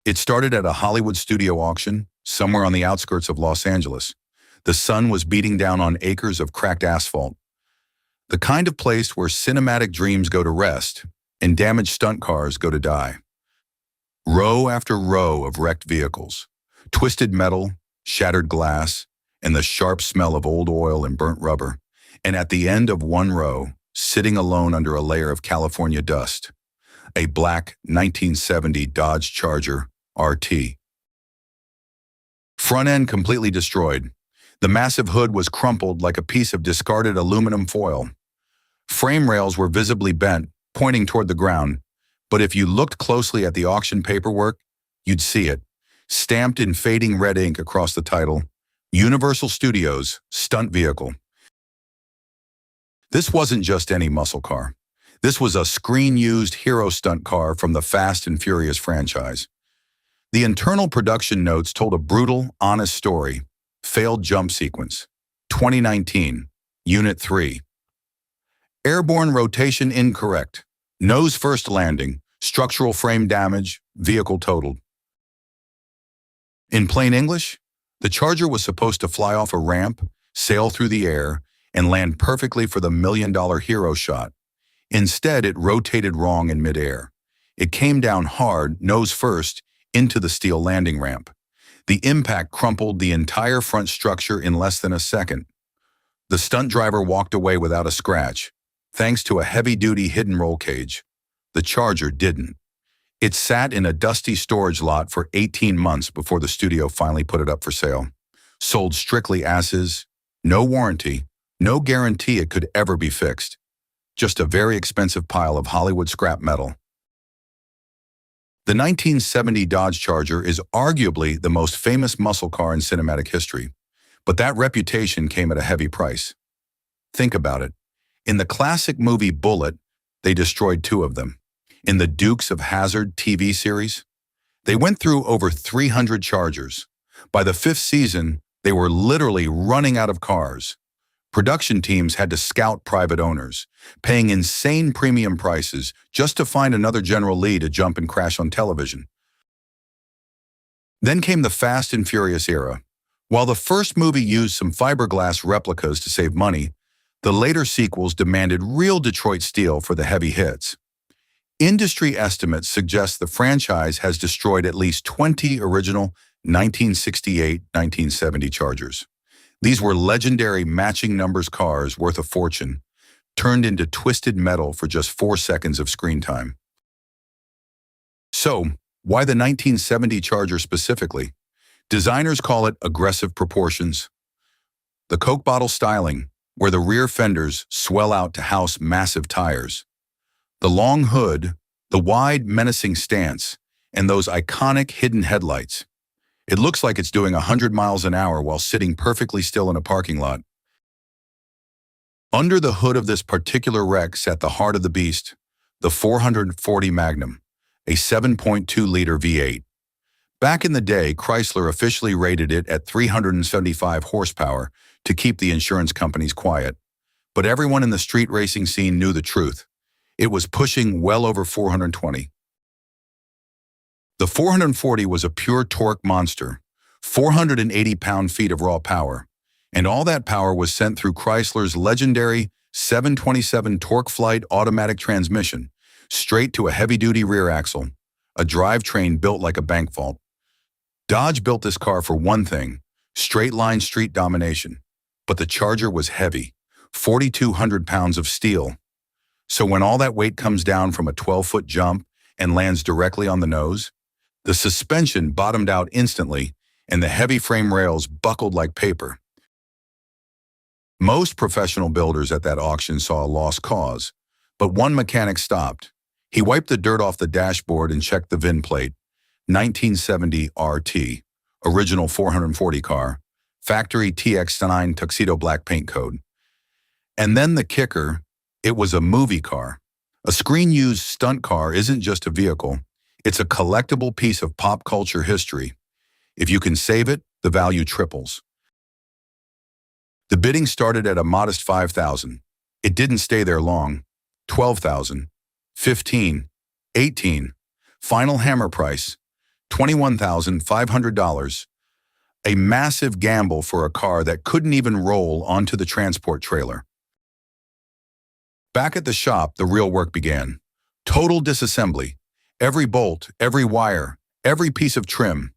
It started at a Hollywood studio auction somewhere on the outskirts of Los Angeles. The sun was beating down on acres of cracked asphalt, the kind of place where cinematic dreams go to rest and damaged stunt cars go to die. Row after row of wrecked vehicles, twisted metal, shattered glass, and the sharp smell of old oil and burnt rubber. And at the end of one row, sitting alone under a layer of California dust, a black 1970 Dodge Charger RT. Front end completely destroyed. The massive hood was crumpled like a piece of discarded aluminum foil. Frame rails were visibly bent, pointing toward the ground, but if you looked closely at the auction paperwork, you'd see it, stamped in fading red ink across the title, Universal Studios Stunt Vehicle. This wasn't just any muscle car. This was a screen-used hero stunt car from the Fast and Furious franchise. The internal production notes told a brutal, honest story. Failed jump sequence. 2019. Unit 3. Airborne rotation incorrect. Nose first landing. Structural frame damage. Vehicle totaled. In plain English, the Charger was supposed to fly off a ramp, sail through the air, and land perfectly for the $1 million hero shot. Instead, it rotated wrong in midair. It came down hard, nose first, into the steel landing ramp. The impact crumpled the entire front structure in less than a second. The stunt driver walked away without a scratch, thanks to a heavy-duty hidden roll cage. The Charger didn't. It sat in a dusty storage lot for 18 months before the studio finally put it up for sale. Sold strictly as is, no warranty, no guarantee it could ever be fixed. Just a very expensive pile of Hollywood scrap metal. The 1970 Dodge Charger is arguably the most famous muscle car in cinematic history, but that reputation came at a heavy price. Think about it. In the classic movie Bullitt, they destroyed 2 of them. In the Dukes of Hazzard TV series, they went through over 300 Chargers. By the 5th season, they were literally running out of cars. Production teams had to scout private owners, paying insane premium prices just to find another General Lee to jump and crash on television. Then came the Fast and Furious era. While the first movie used some fiberglass replicas to save money, the later sequels demanded real Detroit steel for the heavy hits. Industry estimates suggest the franchise has destroyed at least 20 original 1968-1970 Chargers. These were legendary matching numbers cars worth a fortune, turned into twisted metal for just 4 seconds of screen time. So, why the 1970 Charger specifically? Designers call it aggressive proportions. The Coke bottle styling, where the rear fenders swell out to house massive tires. The long hood, the wide, menacing stance, and those iconic hidden headlights. It looks like it's doing 100 miles an hour while sitting perfectly still in a parking lot. Under the hood of this particular wreck sat the heart of the beast, the 440 Magnum, a 7.2-liter V8. Back in the day, Chrysler officially rated it at 375 horsepower to keep the insurance companies quiet. But everyone in the street racing scene knew the truth. It was pushing well over 420. The 440 was a pure torque monster, 480 pound-feet of raw power, and all that power was sent through Chrysler's legendary 727 TorqueFlite automatic transmission, straight to a heavy-duty rear axle, a drivetrain built like a bank vault. Dodge built this car for one thing, straight-line street domination, but the Charger was heavy, 4,200 pounds of steel. So when all that weight comes down from a 12-foot jump and lands directly on the nose, the suspension bottomed out instantly, and the heavy frame rails buckled like paper. Most professional builders at that auction saw a lost cause, but one mechanic stopped. He wiped the dirt off the dashboard and checked the VIN plate. 1970 RT, original 440 car, factory TX9 tuxedo black paint code. And then the kicker, it was a movie car. A screen-used stunt car isn't just a vehicle. It's a collectible piece of pop culture history. If you can save it, the value triples. The bidding started at a modest $5,000. It didn't stay there long. $12,000, $15,000, $18,000. Final hammer price, $21,500, a massive gamble for a car that couldn't even roll onto the transport trailer. Back at the shop, the real work began. Total disassembly. Every bolt, every wire, every piece of trim.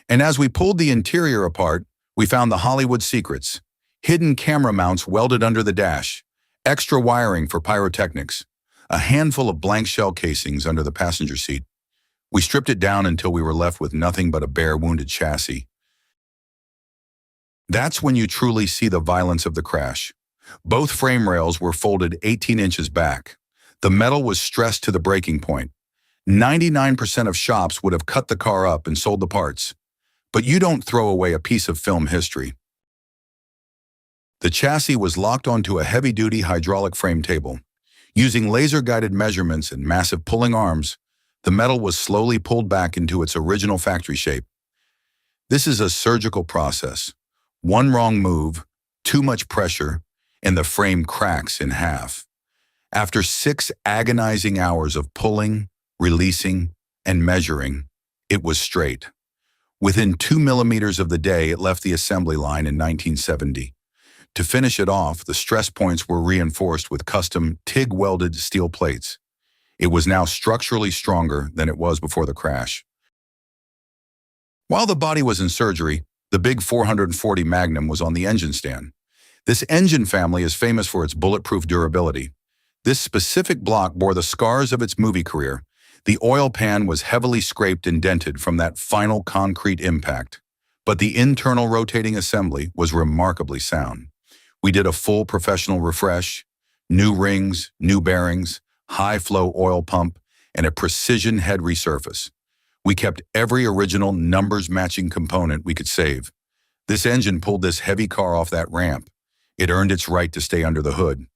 And as we pulled the interior apart, we found the Hollywood secrets. Hidden camera mounts welded under the dash, extra wiring for pyrotechnics, a handful of blank shell casings under the passenger seat. We stripped it down until we were left with nothing but a bare wounded chassis. That's when you truly see the violence of the crash. Both frame rails were folded 18 inches back. The metal was stressed to the breaking point. 99% of shops would have cut the car up and sold the parts. But you don't throw away a piece of film history. The chassis was locked onto a heavy-duty hydraulic frame table. Using laser-guided measurements and massive pulling arms, the metal was slowly pulled back into its original factory shape. This is a surgical process. One wrong move, too much pressure, and the frame cracks in half. After 6 agonizing hours of pulling, releasing, and measuring, it was straight. Within 2 millimeters of the day, it left the assembly line in 1970. To finish it off, the stress points were reinforced with custom TIG-welded steel plates. It was now structurally stronger than it was before the crash. While the body was in surgery, the big 440 Magnum was on the engine stand. This engine family is famous for its bulletproof durability. This specific block bore the scars of its movie career. The oil pan was heavily scraped and dented from that final concrete impact. But the internal rotating assembly was remarkably sound. We did a full professional refresh, new rings, new bearings, high-flow oil pump, and a precision head resurface. We kept every original numbers-matching component we could save. This engine pulled this heavy car off that ramp. It earned its right to stay under the hood.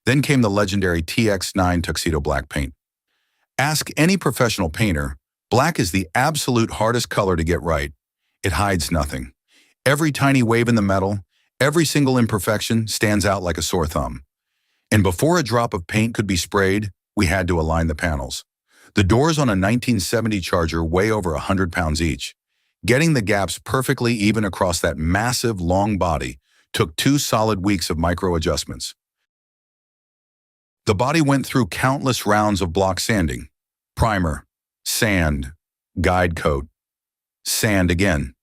Then came the legendary TX9 tuxedo black paint. Ask any professional painter, black is the absolute hardest color to get right. It hides nothing. Every tiny wave in the metal, every single imperfection stands out like a sore thumb. And before a drop of paint could be sprayed, we had to align the panels. The doors on a 1970 Charger weigh over 100 pounds each. Getting the gaps perfectly even across that massive, long body took 2 solid weeks of micro-adjustments. The body went through countless rounds of block sanding. Primer, sand, guide coat, sand again.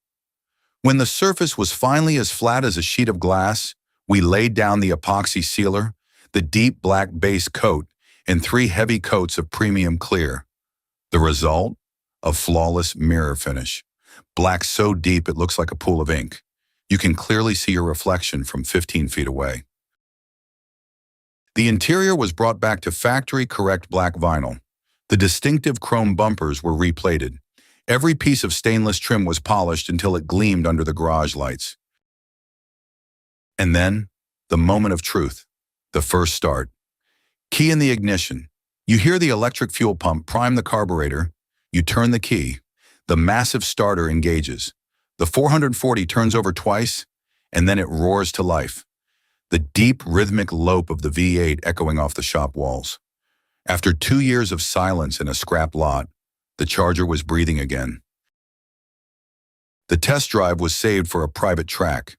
When the surface was finally as flat as a sheet of glass, we laid down the epoxy sealer, the deep black base coat, and 3 heavy coats of premium clear. The result? A flawless mirror finish. Black so deep it looks like a pool of ink. You can clearly see your reflection from 15 feet away. The interior was brought back to factory-correct black vinyl. The distinctive chrome bumpers were replated. Every piece of stainless trim was polished until it gleamed under the garage lights. And then, the moment of truth, the first start. Key in the ignition. You hear the electric fuel pump prime the carburetor. You turn the key. The massive starter engages. The 440 turns over twice, and then it roars to life. The deep, rhythmic lope of the V8 echoing off the shop walls. After 2 years of silence in a scrap lot, the Charger was breathing again. The test drive was saved for a private track.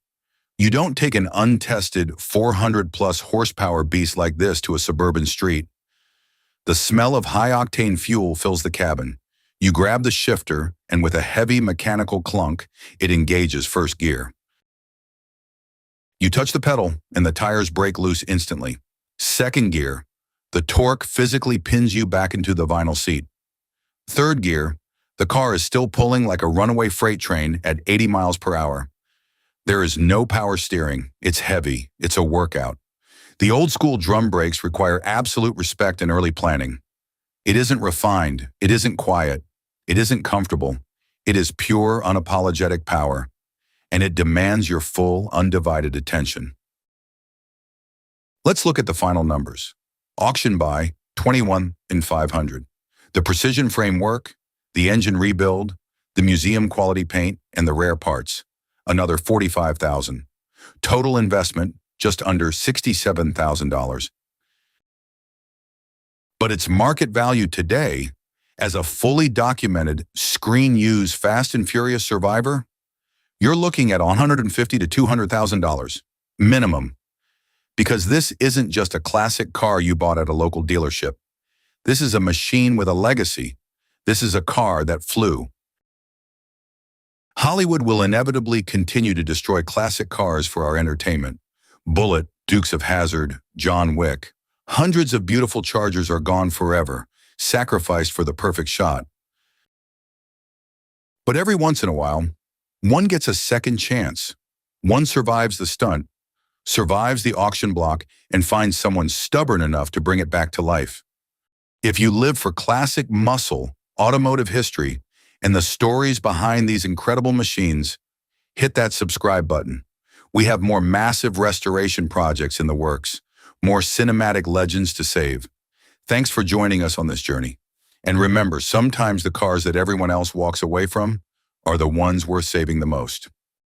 You don't take an untested 400-plus horsepower beast like this to a suburban street. The smell of high-octane fuel fills the cabin. You grab the shifter, and with a heavy mechanical clunk, it engages first gear. You touch the pedal, and the tires break loose instantly. Second gear, the torque physically pins you back into the vinyl seat. Third gear, the car is still pulling like a runaway freight train at 80 miles per hour. There is no power steering. It's heavy. It's a workout. The old-school drum brakes require absolute respect and early planning. It isn't refined. It isn't quiet. It isn't comfortable. It is pure, unapologetic power, and it demands your full, undivided attention. Let's look at the final numbers. Auction buy, $21,500. The precision framework, the engine rebuild, the museum quality paint, and the rare parts, another $45,000. Total investment, just under $67,000. But its market value today, As a fully documented, screen-used Fast and Furious survivor, you're looking at $150,000 to $200,000 minimum. Because this isn't just a classic car you bought at a local dealership. This is a machine with a legacy. This is a car that flew. Hollywood will inevitably continue to destroy classic cars for our entertainment. Bullitt, Dukes of Hazzard, John Wick. Hundreds of beautiful Chargers are gone forever, sacrificed for the perfect shot. But every once in a while, one gets a second chance. One survives the stunt, survives the auction block, and finds someone stubborn enough to bring it back to life. If you live for classic muscle, automotive history, and the stories behind these incredible machines, hit that subscribe button. We have more massive restoration projects in the works, more cinematic legends to save. Thanks for joining us on this journey. And remember, sometimes the cars that everyone else walks away from are the ones worth saving the most.